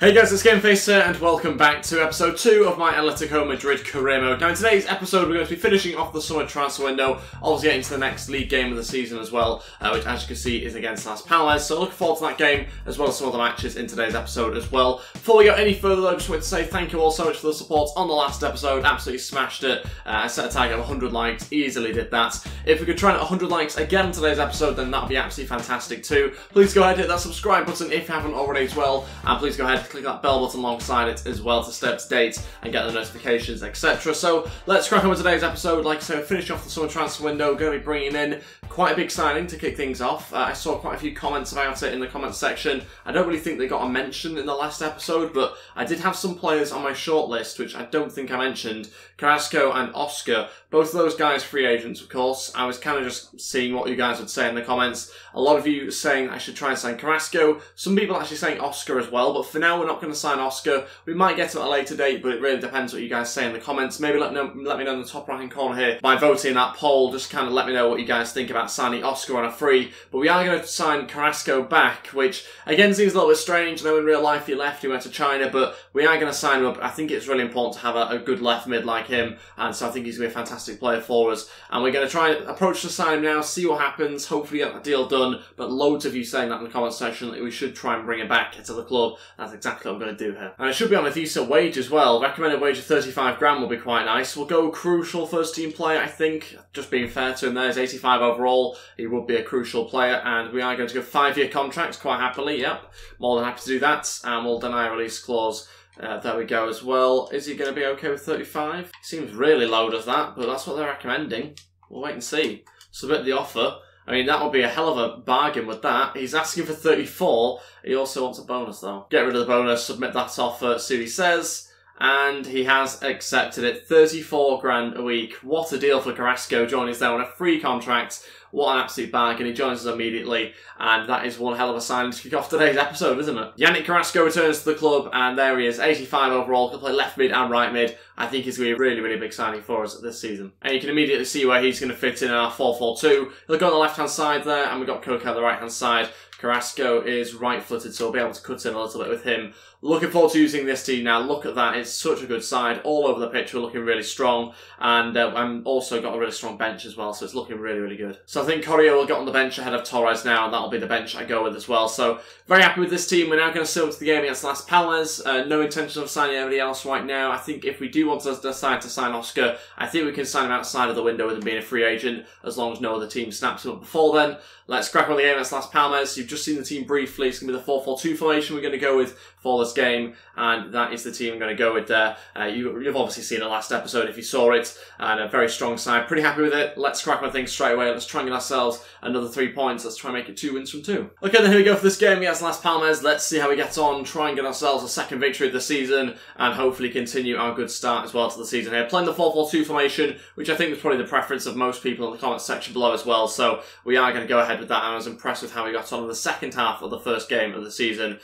Hey guys, it's Gameface here, and welcome back to episode 2 of my Atletico Madrid career mode. Now in today's episode we're going to be finishing off the summer transfer window, obviously getting to the next league game of the season as well, which as you can see is against Las Palmas, so looking forward to that game as well as some other matches in today's episode as well. Before we go any further though, I just wanted to say thank you all so much for the support on the last episode, absolutely smashed it. I set a target of 100 likes, easily did that. If we could try and 100 likes again in today's episode, then that would be absolutely fantastic too. Please go ahead and hit that subscribe button if you haven't already as well, and please go ahead and click that bell button alongside it as well to stay up to date and get the notifications, etc. So let's crack on with today's episode. Like I said, finish off the summer transfer window, going to be bringing in quite a big signing to kick things off. I saw quite a few comments about it in the comments section. I don't really think they got a mention in the last episode, but I did have some players on my shortlist which I don't think I mentioned. Carrasco and Oscar, both of those guys free agents of course. I was kind of just seeing what you guys would say in the comments. A lot of you saying I should try and sign Carrasco, some people actually saying Oscar as well, but for now we're not going to sign Oscar. We might get to it at a later date, but it really depends what you guys say in the comments. Maybe let me know in the top right hand corner here by voting in that poll. Just kind of let me know what you guys think about signing Oscar on a free. But we are going to sign Carrasco back, which again seems a little bit strange. I know in real life he left, he went to China, but we are going to sign him up. I think it's really important to have a good left mid like him, and so I think he's going to be a fantastic player for us. And we're going to try and approach the sign now, see what happens, hopefully get the deal done. But loads of you saying that in the comment section that we should try and bring him back to the club. That's exactly what I'm going to do here. And it should be on a decent wage as well. Recommended wage of 35 grand will be quite nice. We'll go crucial first team player, I think. Just being fair to him there, he's 85 overall. He would be a crucial player, and we are going to go 5-year contracts quite happily, yep. More than happy to do that, and we'll deny a release clause. There we go as well. Is he going to be okay with 35? Seems really low does that, but that's what they're recommending. We'll wait and see. Submit the offer. I mean, that would be a hell of a bargain with that. He's asking for 34. He also wants a bonus, though. Get rid of the bonus, submit that offer, see what he says. And he has accepted it. 34 grand a week. What a deal for Carrasco, joining us there on a free contract. What an absolute bargain. He joins us immediately, and that is one hell of a signing to kick off today's episode, isn't it? Yannick Carrasco returns to the club, and there he is, 85 overall, can play left mid and right mid. I think he's going to be a really, really big signing for us this season. And you can immediately see where he's going to fit in our 4-4-2. He'll go on the left-hand side there, and we've got Koke on the right-hand side. Carrasco is right-footed, so we'll be able to cut in a little bit with him. Looking forward to using this team now. Look at that. It's such a good side. All over the pitch, we're looking really strong. And I'm also got a really strong bench as well, so it's looking really, really good. So I think Correa will get on the bench ahead of Torres now, and that'll be the bench I go with as well. So very happy with this team. We're now going to sit to the game against Las Palmas. No intention of signing anybody else right now. I think if we do want to decide to sign Oscar, I think we can sign him outside of the window with him being a free agent, as long as no other team snaps him up before then. Let's crack on the game against Las Palmas. You've just seen the team briefly. It's going to be the 4-4-2 formation we're going to go with for this game, and that is the team I'm going to go with there. You've obviously seen the last episode if you saw it, and a very strong side. Pretty happy with it. Let's crack on things straight away. Let's try and get ourselves another 3 points. Let's try and make it 2 wins from 2. Okay, then here we go for this game against Las Palmas. Let's see how we get on. Try and get ourselves a second victory of the season, and hopefully continue our good start as well to the season here. Playing the 4-4-2 formation, which I think was probably the preference of most people in the comments section below as well. So we are going to go ahead with that. I was impressed with how we got on in the second half of the first game of the season,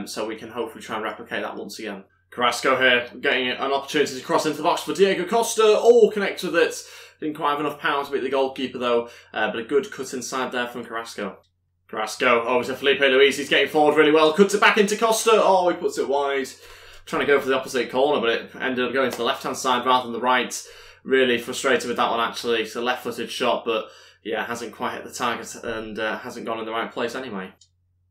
so we can hopefully try and replicate that once again. Carrasco here, getting an opportunity to cross into the box for Diego Costa. Oh, connects with it. Didn't quite have enough power to beat the goalkeeper though, but a good cut inside there from Carrasco. Carrasco over to Felipe Luis. He's getting forward really well. Cuts it back into Costa. Oh, he puts it wide. Trying to go for the opposite corner, but it ended up going to the left-hand side rather than the right. Really frustrated with that one actually. It's a left-footed shot, but yeah, hasn't quite hit the target and hasn't gone in the right place anyway.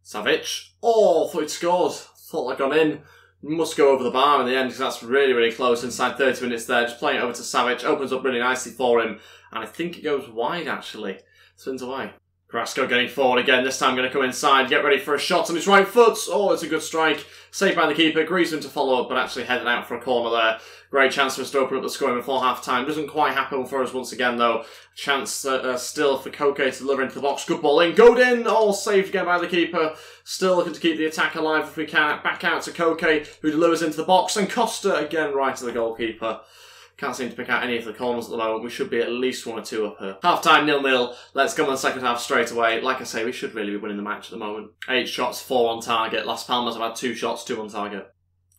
Savic. Oh, thought he'd scored. Thought that gone in. Must go over the bar in the end because that's really, really close. Inside 30 minutes there. Just playing it over to Savic. Opens up really nicely for him. And I think it goes wide actually. Spins away. Carrasco getting forward again. This time going to come inside. Get ready for a shot on his right foot. Oh, it's a good strike. Saved by the keeper. Griezmann to follow up, but actually headed out for a corner there. Great chance for us to open up the scoring before half-time. Doesn't quite happen for us once again, though. Chance still for Koke to deliver into the box. Good ball in. Godin! Oh, saved again by the keeper. Still looking to keep the attack alive if we can. Back out to Koke, who delivers into the box. And Costa again right to the goalkeeper. Can't seem to pick out any of the corners at the moment. We should be at least 1 or 2 up here. Half-time, 0-0. Let's come on the second half straight away. Like I say, we should really be winning the match at the moment. 8 shots, 4 on target. Las Palmas have had 2 shots, 2 on target.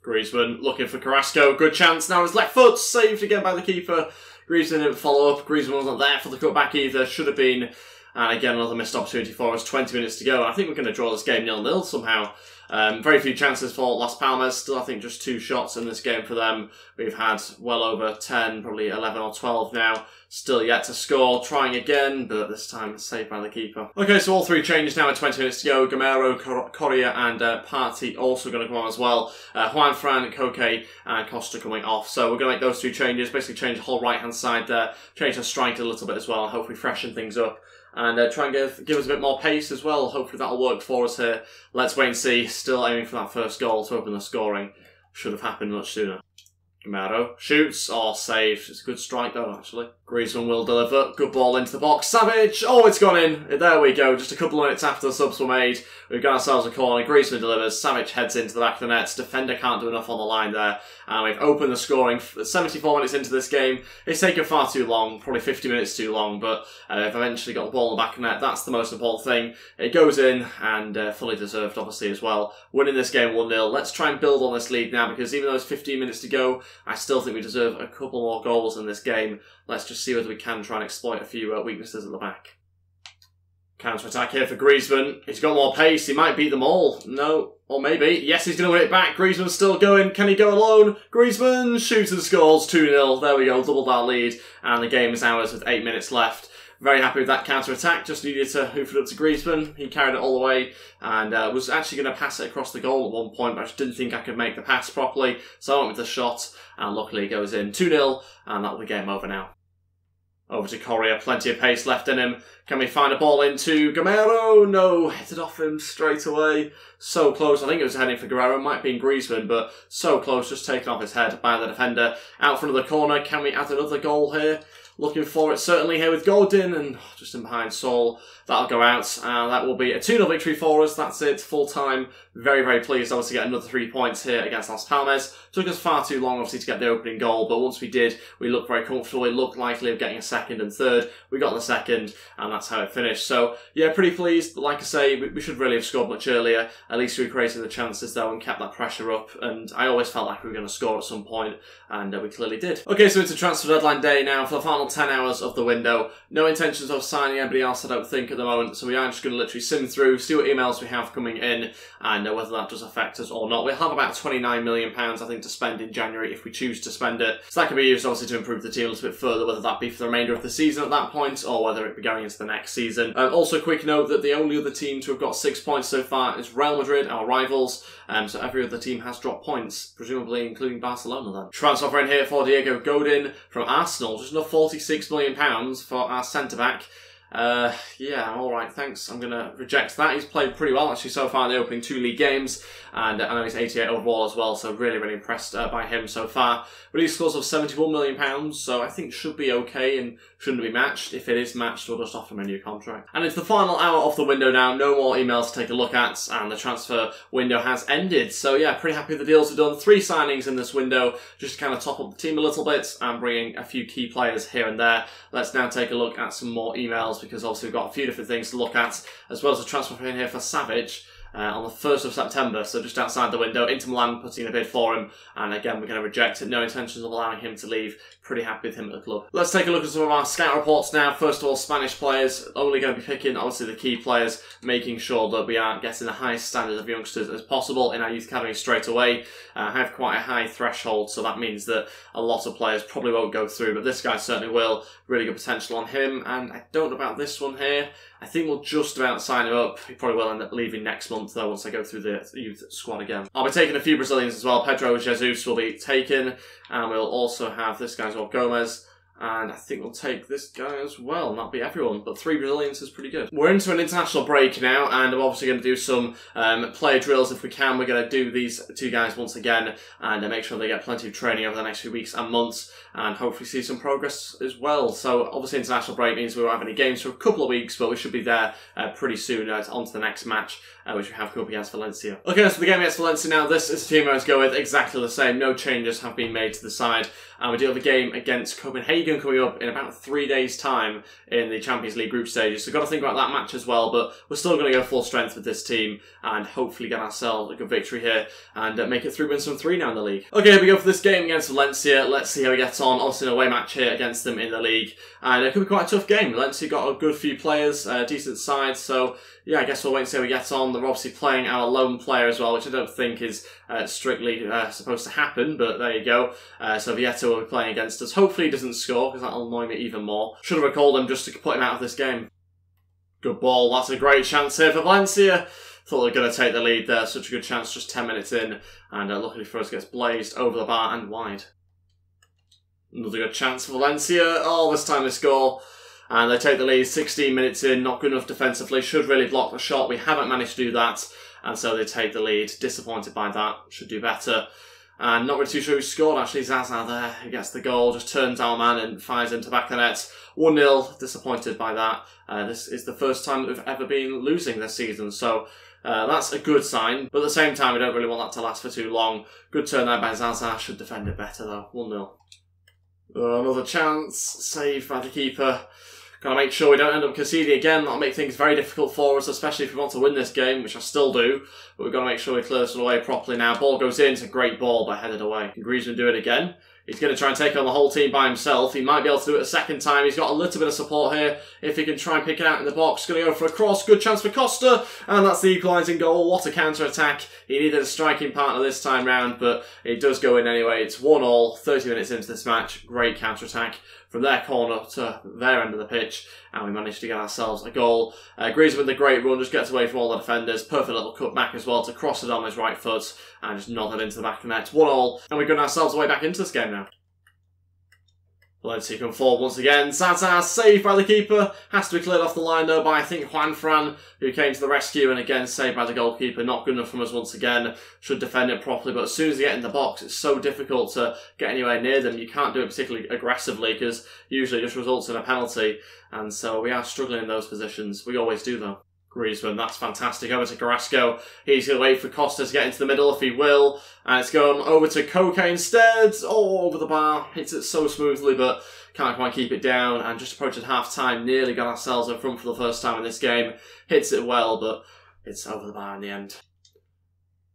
Griezmann looking for Carrasco. Good chance. Now his left foot. Saved again by the keeper. Griezmann didn't follow up. Griezmann wasn't there for the cutback either. Should have been. And again, another missed opportunity for us. 20 minutes to go. I think we're going to draw this game 0-0 somehow. Very few chances for Las Palmas. Still, I think just 2 shots in this game for them. We've had well over 10, probably 11 or 12 now. Still yet to score. Trying again, but this time it's saved by the keeper. Okay, so all 3 changes now with 20 minutes to go. Gamero, Correa and Party also going to come on as well. Juan Fran, Koke and Costa coming off. So we're going to make those 2 changes. Basically change the whole right-hand side there. Change the strike a little bit as well. Hopefully freshen things up. And try and give us a bit more pace as well. Hopefully that'll work for us here. Let's wait and see. Still aiming for that first goal to open the scoring. Should have happened much sooner. Gamero shoots or saves. It's a good strike though, actually. Griezmann will deliver. Good ball into the box. Savage! Oh, it's gone in. There we go. Just a couple of minutes after the subs were made, we've got ourselves a corner. Griezmann delivers. Savage heads into the back of the net. Defender can't do enough on the line there. And we've opened the scoring. 74 minutes into this game. It's taken far too long. Probably 50 minutes too long. But we've eventually got the ball in the back of the net. That's the most important thing. It goes in and fully deserved, obviously, as well. Winning this game 1-0. Let's try and build on this lead now because even though it's 15 minutes to go, I still think we deserve a couple more goals in this game. Let's just see whether we can try and exploit a few weaknesses at the back. Counter-attack here for Griezmann. He's got more pace. He might beat them all. No. Or maybe. Yes, he's going to win it back. Griezmann's still going. Can he go alone? Griezmann shoots and scores. 2-0. There we go. Doubled our lead. And the game is ours with 8 minutes left. Very happy with that counter-attack. Just needed to hoof it up to Griezmann. He carried it all the way and was actually going to pass it across the goal at one point, but I just didn't think I could make the pass properly. So I went with the shot and luckily it goes in. 2-0 and that'll be game over now. Over to Correa, plenty of pace left in him. Can we find a ball into Gamero? No, hit it off him straight away. So close. I think it was heading for Guerrero. It might be in Griezmann, but so close. Just taken off his head by the defender. Out front of the corner. Can we add another goal here? Looking for it certainly here with Godin and just in behind Saul. That'll go out. That will be a 2-0 victory for us. That's it. Full time. Very, very pleased obviously to get another 3 points here against Las Palmas. Took us far too long obviously to get the opening goal, but once we did, we looked very comfortable. We looked likely of getting a second and third. We got the second and that's how it finished. So yeah, pretty pleased. But like I say, we should really have scored much earlier. At least we created the chances though and kept that pressure up. And I always felt like we were going to score at some point and we clearly did. Okay, so it's transfer deadline day now for the final 10 hours of the window. No intentions of signing anybody else I don't think at the moment. So we are just going to literally sim through, see what emails we have coming in and whether that does affect us or not. We'll have about £29 million I think to spend in January if we choose to spend it. So that can be used obviously to improve the team a little bit further, whether that be for the remainder of the season at that point or whether it be going into the next season. Also quick note that the only other team to have got 6 points so far is Real Madrid, our rivals. So every other team has dropped points, presumably including Barcelona then. Transfer offer in here for Diego Godin from Arsenal, just enough £46 million for our centre-back. Yeah, alright, thanks. I'm going to reject that. He's played pretty well actually so far in the opening 2 league games, and I know he's 88 overall as well, so really, really impressed by him so far. Release clause of £71 million, so I think should be okay and shouldn't be matched. If it is matched, we'll just offer him a new contract. And it's the final hour of the window now, no more emails to take a look at, and the transfer window has ended. So yeah, pretty happy with the deals we've done. 3 signings in this window, just to kind of top up the team a little bit and bringing a few key players here and there. Let's now take a look at some more emails, because obviously we've got a few different things to look at, as well as a transfer in here for Savage. On the 1st of September, so just outside the window. Inter Milan putting in a bid for him, and again we're going to reject it. No intentions of allowing him to leave. Pretty happy with him at the club. Let's take a look at some of our scout reports now. First of all, Spanish players. Only going to be picking obviously the key players, making sure that we are getting the highest standard of youngsters as possible in our youth academy straight away. I have quite a high threshold, so that means that a lot of players probably won't go through, but this guy certainly will. Really good potential on him, and I don't know about this one here. I think we'll just about sign him up. He probably will end up leaving next month though once I go through the youth squad again. I'll be taking a few Brazilians as well. Pedro Jesus will be taken, and we'll also have this guy as well, Gomez. And I think we'll take this guy as well, and that'll be everyone. But 3 Brazilians is pretty good. We're into an international break now, and we're obviously going to do some player drills if we can. We're going to do these 2 guys once again, and make sure they get plenty of training over the next few weeks and months, and hopefully see some progress as well. So obviously international break means we won't have any games for a couple of weeks, but we should be there pretty soon on to the next match, which we have coming up against Valencia. Okay, so the game against Valencia now. This is the team I was going with, exactly the same. No changes have been made to the side. And we do have a game against Copenhagen coming up in about 3 days' time in the Champions League group stages. So got to think about that match as well, but we're still going to go full strength with this team and hopefully get ourselves a good victory here and make it through wins from 3 now in the league. Okay, here we go for this game against Valencia. Let's see how we get on. Obviously an away match here against them in the league. And it could be quite a tough game. Valencia got a good few players, decent side, so yeah, I guess we'll wait and see how we get on. They're obviously playing our lone player as well, which I don't think is strictly supposed to happen, but there you go. So Vieto will be playing against us. Hopefully he doesn't score, because that'll annoy me even more. Should have recalled him just to put him out of this game. Good ball. That's a great chance here for Valencia. Thought they were going to take the lead there. Such a good chance just 10 minutes in. And luckily for us, gets blazed over the bar and wide. Another good chance for Valencia. Oh, this time they score. And they take the lead 16 minutes in. Not good enough defensively. Should really block the shot. We haven't managed to do that. And so they take the lead. Disappointed by that. Should do better. And not really too sure who scored actually. Zaza there, who gets the goal. Just turns our man and fires into the back of the net. 1-0. Disappointed by that. This is the first time that we've ever been losing this season. So that's a good sign. But at the same time, we don't really want that to last for too long. Good turn there by Zaza. Should defend it better though. 1-0. Another chance. Saved by the keeper. Gotta make sure we don't end up conceding again. That'll make things very difficult for us, especially if we want to win this game, which I still do. But we've got to make sure we clear this one away properly now. Ball goes in. It's a great ball, but headed away. Can Griezmann do it again? He's going to try and take on the whole team by himself. He might be able to do it a second time. He's got a little bit of support here. If he can try and pick it out in the box. Going to go for a cross. Good chance for Costa. And that's the equalising goal. What a counter-attack. He needed a striking partner this time round, but it does go in anyway. It's 1-1, 30 minutes into this match. Great counter-attack from their corner to their end of the pitch. And we managed to get ourselves a goal. Griezmann with a great run. Just gets away from all the defenders. Perfect little cut back as well to cross it on his right foot. And just nod it into the back of the net. 1-1. And we've got ourselves way back into this game now. Valencia come forward once again. Zaza saved by the keeper. Has to be cleared off the line though by I think Juan Fran, who came to the rescue, and again saved by the goalkeeper. Not good enough from us once again. Should defend it properly, but as soon as they get in the box, it's so difficult to get anywhere near them. You can't do it particularly aggressively because usually it just results in a penalty. And so we are struggling in those positions. We always do though. Griezmann, that's fantastic. Over to Carrasco. He's going to wait for Costa to get into the middle if he will. And it's gone over to Koke instead. Oh, over the bar. Hits it so smoothly, but can't quite keep it down. And just approaching half-time, nearly got ourselves in front for the first time in this game. Hits it well, but it's over the bar in the end.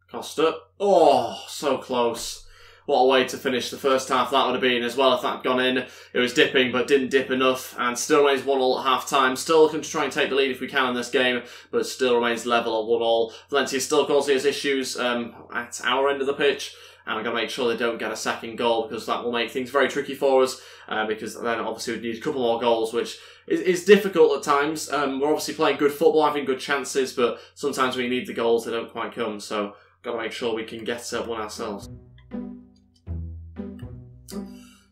Costa. Oh, so close. What a way to finish the first half that would have been as well if that had gone in. It was dipping but didn't dip enough and still remains 1-1 at half-time. Still looking to try and take the lead if we can in this game, but still remains level at 1-1. Valencia still causing us issues at our end of the pitch, and we've got to make sure they don't get a second goal because that will make things very tricky for us because then obviously we need a couple more goals, which is difficult at times. We're obviously playing good football, having good chances, but sometimes we need the goals, they don't quite come, so got to make sure we can get one ourselves.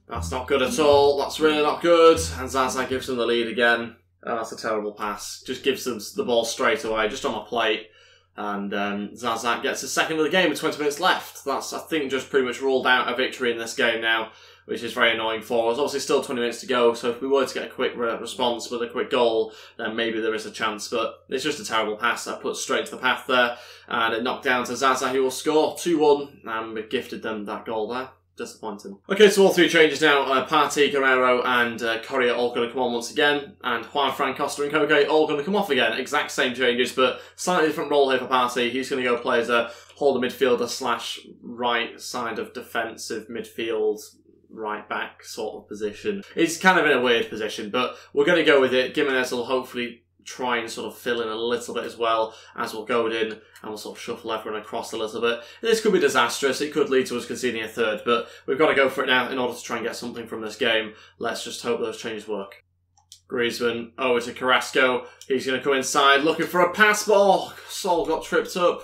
That's not good at all. That's really not good. And Zaza gives them the lead again. Oh, that's a terrible pass. Just gives them the ball straight away, just on a plate. And Zaza gets a second of the game with 20 minutes left. That's, I think, just pretty much ruled out a victory in this game now, which is very annoying for us. Obviously, still 20 minutes to go, so if we were to get a quick response with a quick goal, then maybe there is a chance. But it's just a terrible pass that puts straight to the path there. And it knocked down to Zaza, who will score 2-1. And we've gifted them that goal there. Disappointing. Okay, so all 3 changes now. Partey, Guerrero and Correa all going to come on once again. And Juan Fran, Costa and Koke all going to come off again. Exact same changes, but slightly different role here for Partey. He's going to go play as a holder midfielder slash right side of defensive midfield, right back sort of position. He's kind of in a weird position, but we're going to go with it. Gimenez will hopefully try and sort of fill in a little bit as well, as we'll go in and we'll sort of shuffle everyone across a little bit. This could be disastrous. It could lead to us conceding a third, but we've got to go for it now in order to try and get something from this game. Let's just hope those changes work. Griezmann over to Carrasco. He's going to come inside looking for a pass ball. Sol got tripped up.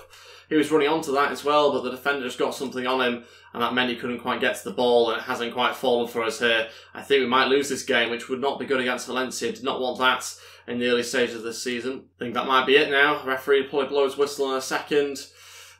He was running onto that as well, but the defender just got something on him, and that meant he couldn't quite get to the ball, and it hasn't quite fallen for us here. I think we might lose this game, which would not be good against Valencia. Did not want that in the early stages of this season. I think that might be it now. Referee will probably blow his whistle in a second.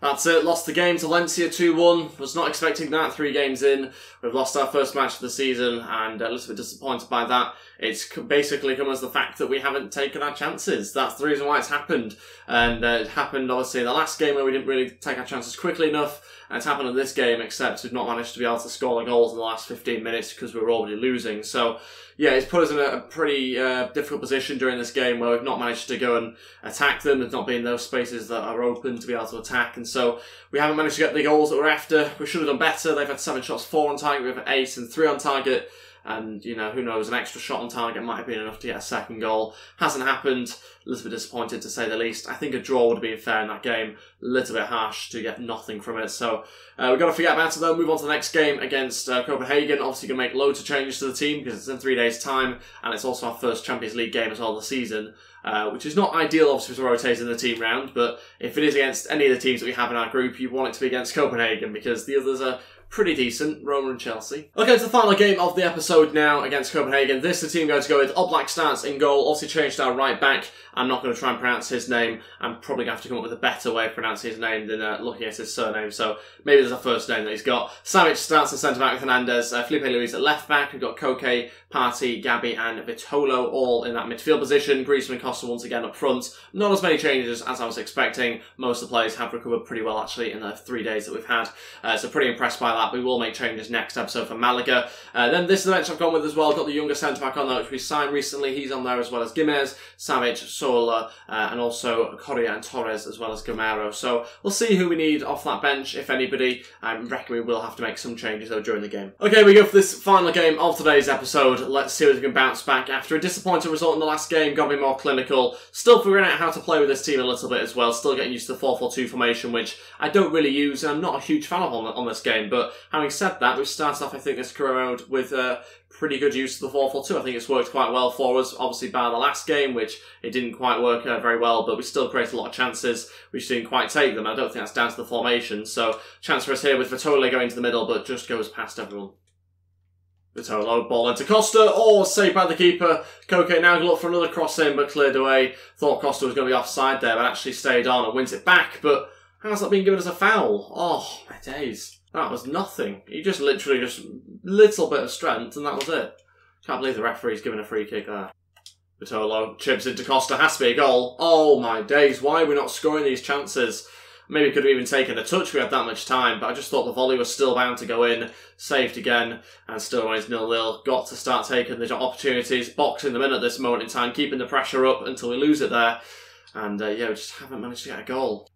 That's it. Lost the game to Valencia 2-1. Was not expecting that 3 games in. We've lost our first match of the season and a little bit disappointed by that. It's basically come as the fact that we haven't taken our chances. That's the reason why it's happened. And it happened obviously in the last game where we didn't really take our chances quickly enough. And it's happened in this game, except we've not managed to be able to score the goals in the last 15 minutes because we were already losing. So, yeah, it's put us in a pretty difficult position during this game where we've not managed to go and attack them. There's not been those spaces that are open to be able to attack. And so we haven't managed to get the goals that we're after. We should have done better. They've had 7 shots, 4 on target. We've had 8 and 3 on target. And, you know, who knows, an extra shot on target might have been enough to get a second goal. Hasn't happened. A little bit disappointed, to say the least. I think a draw would have been fair in that game. A little bit harsh to get nothing from it. So we've got to forget about it, though. Move on to the next game against Copenhagen. Obviously, going to make loads of changes to the team because it's in 3 days' time. And it's also our first Champions League game as well this season. Which is not ideal, obviously, for rotating the team round. But if it is against any of the teams that we have in our group, you want it to be against Copenhagen because the others are pretty decent, Roma and Chelsea. Okay, to the final game of the episode now against Copenhagen. This is the team going to go with Oblak starts in goal. Also changed our right back. I'm not going to try and pronounce his name. I'm probably going to have to come up with a better way of pronouncing his name than looking at his surname. So maybe there's a first name that he's got. Savic starts in centre back with Hernandez. Felipe Luis at left back. We've got Koke, Partey, Gabi and Vitolo all in that midfield position. Griezmann and Costa once again up front. Not as many changes as I was expecting. Most of the players have recovered pretty well actually in the 3 days that we've had. So pretty impressed by that. We will make changes next episode for Malaga. Then this is the bench I've gone with as well. I've got the younger centre back on there which we signed recently. He's on there as well as Gimez, Savic, Sola, and also Correa and Torres as well as Gamero. So we'll see who we need off that bench, if anybody. I reckon we will have to make some changes though during the game. Okay, we go for this final game of today's episode. Let's see if we can bounce back after a disappointing result in the last game. Got to be more clinical. Still figuring out how to play with this team a little bit as well. Still getting used to the 4-4-2 formation, which I don't really use, and I'm not a huge fan of on this game. But having said that, we've started off, I think, this career mode with pretty good use of the 4-4-2. I think it's worked quite well for us, obviously bar the last game, which it didn't quite work very well, but we still created a lot of chances. We just didn't quite take them. I don't think that's down to the formation. So, chance for us here with Vitolo going to the middle, but just goes past everyone. Vitolo, ball into Costa, saved by the keeper. Koke now going to look for another cross in, but cleared away. Thought Costa was going to be offside there, but actually stayed on and wins it back. But how's that been given as a foul? Oh, my days. That was nothing. He just literally just little bit of strength, and that was it. Can't believe the referee's given a free kick there. Vitolo chips into Costa, has to be a goal. Oh my days, why are we not scoring these chances? Maybe could have even taken a touch if we had that much time, but I just thought the volley was still bound to go in. Saved again, and still remains 0-0. Got to start taking the opportunities, boxing them in at this moment in time, keeping the pressure up until we lose it there. And yeah, we just haven't managed to get a goal.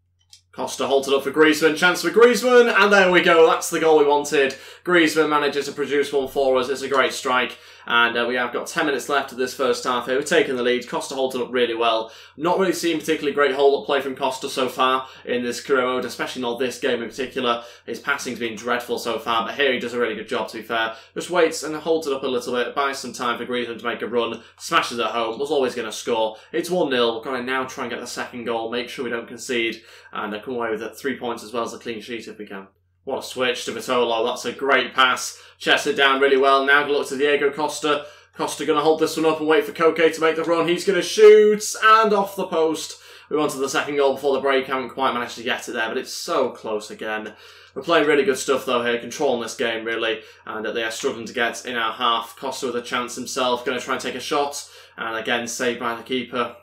Costa halted up for Griezmann, chance for Griezmann, and there we go, that's the goal we wanted. Griezmann manages to produce one for us, it's a great strike, and we have got 10 minutes left of this first half here. We're taking the lead, Costa halted up really well. Not really seen particularly great hold-up play from Costa so far in this career mode, especially not this game in particular. His passing's been dreadful so far, but here he does a really good job, to be fair. Just waits and holds it up a little bit, buys some time for Griezmann to make a run, smashes it home, was always going to score. It's 1-0, we're going to now try and get the second goal, make sure we don't concede, and come away with 3 points as well as a clean sheet if we can. What a switch to Vitolo, that's a great pass. Chests it down really well, now going to look to Diego Costa. Costa going to hold this one up and wait for Koke to make the run. He's going to shoot, and off the post. We wanted the second goal before the break, haven't quite managed to get it there, but it's so close again. We're playing really good stuff though here, controlling this game really, and they are struggling to get in our half. Costa with a chance himself, going to try and take a shot, and again saved by the keeper.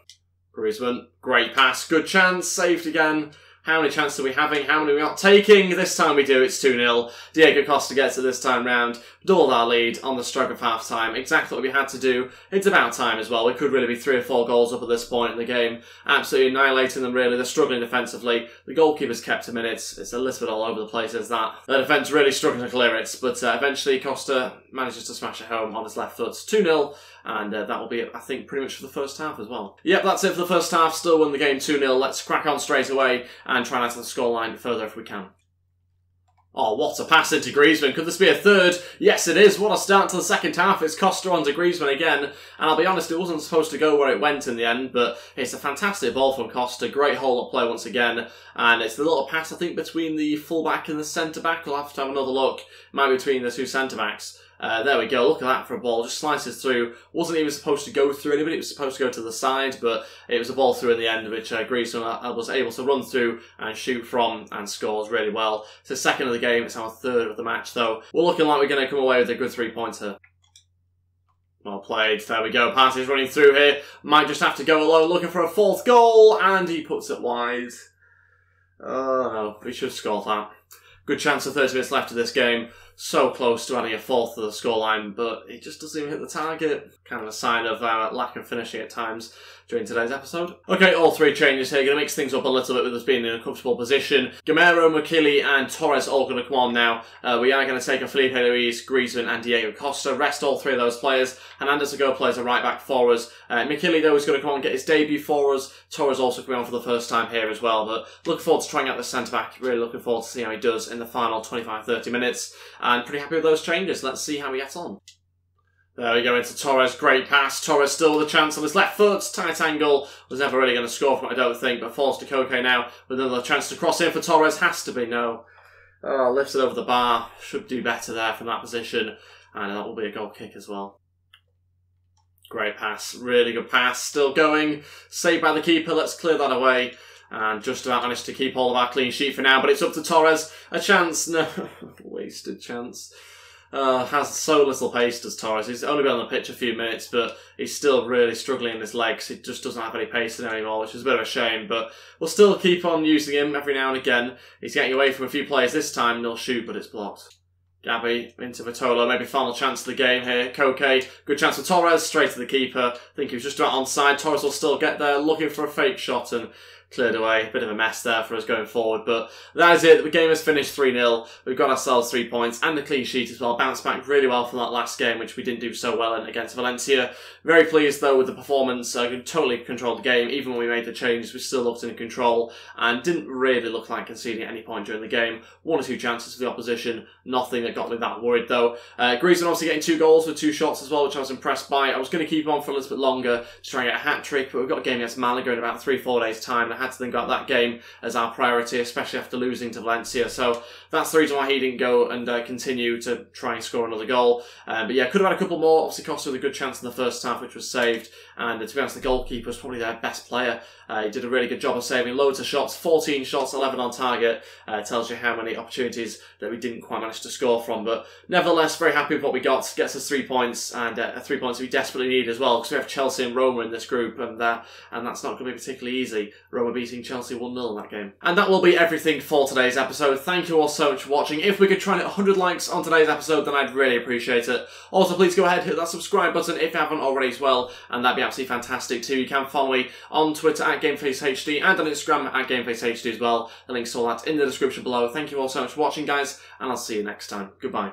Griezmann, great pass, good chance, saved again. How many chances are we having? How many are we not taking? This time we do, it's 2-0. Diego Costa gets it this time round. Doubled our lead on the stroke of half-time. Exactly what we had to do. It's about time as well. We could really be 3 or 4 goals up at this point in the game. Absolutely annihilating them, really. They're struggling defensively. The goalkeeper's kept him in. It's a little bit all over the place, is that. The defence really struggling to clear it, but eventually Costa manages to smash it home on his left foot. 2-0. And that will be it, I think, pretty much for the first half as well. Yep, that's it for the first half. Still win the game 2-0. Let's crack on straight away and try and add to the scoreline further if we can. Oh, what a pass into Griezmann. Could this be a third? Yes, it is. What a start to the second half. It's Costa onto Griezmann again. And I'll be honest, it wasn't supposed to go where it went in the end, but it's a fantastic ball from Costa. Great hold-up play once again. And it's the little pass, I think, between the full-back and the centre-back. We'll have to have another look. Might be between the 2 centre-backs. There we go, look at that for a ball, just slices through. Wasn't even supposed to go through anybody, it was supposed to go to the side, but it was a ball through in the end, which Griezmann was able to run through and shoot from and scores really well. It's the second of the game, it's our third of the match though. We're looking like we're going to come away with a good 3 points here. Well played, there we go, Partey's running through here, might just have to go alone looking for a 4th goal, and he puts it wide. Oh no, we should score that. Good chance of 30 minutes left of this game. So close to adding a fourth to the scoreline, but it just doesn't even hit the target. Kind of a sign of our lack of finishing at times during today's episode. Okay, all three changes here. Going to mix things up a little bit with us being in a comfortable position. Gamero, McKilly and Torres all going to come on now. We are going to take a Felipe Luis, Griezmann and Diego Costa. Rest all three of those players. Hernandez to go plays a right back for us. McKilly though is going to come on and get his debut for us. Torres also coming on for the first time here as well. But looking forward to trying out the centre back. Really looking forward to see how he does in the final 25-30 minutes. And pretty happy with those changes. Let's see how we get on. There we go into Torres, great pass. Torres still with a chance on his left foot, tight angle. Was never really going to score from it, I don't think, but falls to Koke now with another chance to cross in for Torres. Has to be, no. Oh, lifts it over the bar. Should do better there from that position. And that will be a goal kick as well. Great pass, really good pass. Still going, saved by the keeper. Let's clear that away. And just about managed to keep hold of our clean sheet for now, but it's up to Torres. A chance, no, wasted chance. Has so little pace, does Torres. He's only been on the pitch a few minutes, but he's still really struggling in his legs. He just doesn't have any pace in anymore, which is a bit of a shame, but we'll still keep on using him every now and again. He's getting away from a few players this time, and he'll shoot, but it's blocked. Gabby into Vitolo, maybe final chance of the game here. Koke, good chance for Torres, straight to the keeper. I think he was just about onside. Torres will still get there, looking for a fake shot, and cleared away. Bit of a mess there for us going forward, but that is it. The game has finished 3-0. We've got ourselves 3 points and a clean sheet as well. Bounced back really well from that last game, which we didn't do so well in against Valencia. Very pleased though with the performance. Totally controlled the game. Even when we made the changes, we still looked in control and didn't really look like conceding at any point during the game. 1 or 2 chances for the opposition. Nothing that got me that worried though. Griezmann obviously getting 2 goals with 2 shots as well, which I was impressed by. I was going to keep on for a little bit longer to try and get a hat-trick, but we've got a game against Malaga in about 3-4 days' time, and I had to think about that game as our priority, especially after losing to Valencia. So that's the reason why he didn't go and continue to try and score another goal. But yeah, could have had a couple more. Obviously Costa with a good chance in the first half, which was saved. And to be honest, the goalkeeper was probably their best player. He did a really good job of saving loads of shots, 14 shots, 11 on target. Tells you how many opportunities that we didn't quite manage to score from. But nevertheless, very happy with what we got. Gets us 3 points, and 3 points we desperately need as well, because we have Chelsea and Roma in this group, and that's not going to be particularly easy. Roma beating Chelsea 1-0 in that game. And that will be everything for today's episode. Thank you all so much for watching. If we could try and hit 100 likes on today's episode, then I'd really appreciate it. Also, please go ahead, hit that subscribe button if you haven't already as well, and that'd be absolutely fantastic too. You can follow me on Twitter at GameFaceHD and on Instagram at GameFaceHD as well. The links to all that in the description below. Thank you all so much for watching, guys, and I'll see you next time. Goodbye.